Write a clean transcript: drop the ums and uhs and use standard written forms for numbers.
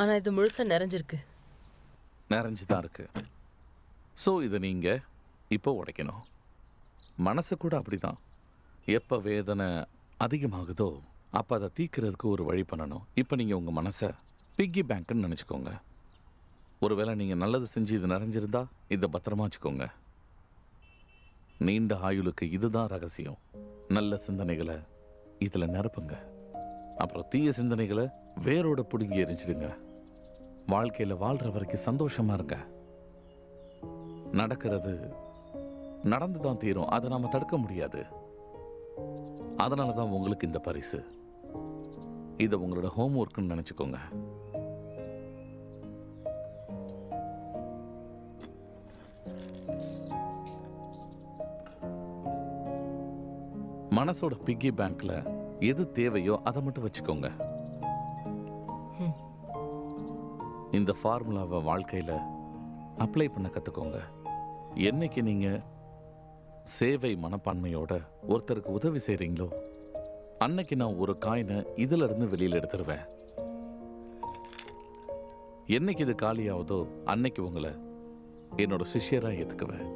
ஆனா இது முழுசா நிறைஞ்சிருக்கு. நிறைஞ்சு தான் இருக்கு. ஸோ இதை நீங்கள் இப்போ உடைக்கணும். மனசு கூட அப்படிதான். எப்போ வேதனை அதிகமாகுதோ அப்போ அதை தீர்க்கறதுக்கு ஒரு வழி பண்ணணும். இப்போ நீங்கள் உங்கள் மனசை பிக்கி பேங்க்னு நினச்சிக்கோங்க. ஒருவேளை நீங்கள் நல்லது செஞ்சு இது நிறைஞ்சிருந்தா இதை பத்திரமா வச்சுக்கோங்க. நீண்ட ஆயுளுக்கு இதுதான் ரகசியம். நல்ல சிந்தனைகளை இதில் நிரப்புங்க. அப்புறம் தீய சிந்தனைகளை வேரோட பிடுங்கி எரிஞ்சிடுங்க. வாழ்க்கையில் வாழ்கிற வரைக்கும் சந்தோஷமா இருங்க. நடக்கிறது நடந்து தான் தீரும். அதை நாம தடுக்க முடியாது. அதனால தான் உங்களுக்கு இந்த பரிசு. இதை உங்களோட ஹோம் ஒர்க்னு நினச்சிக்கோங்க. மனசோட பிக்கி பேங்க்ல எது தேவையோ அதை மட்டும் வச்சுக்கோங்க. இந்த ஃபார்முலாவை வாழ்க்கையில அப்ளை பண்ண கத்துக்கோங்க. என்னைக்கு நீங்க சேவை மனப்பான்மையோட ஒருத்தருக்கு உதவி செய்றீங்களோ அன்னைக்கு நான் ஒரு காயினை இதுல இருந்து வெளியில எடுத்துருவேன். என்னைக்கு இது காலியாவதோ அன்னைக்கு உங்களை என்னோட சிஷ்யரா ஏத்துக்குவேன்.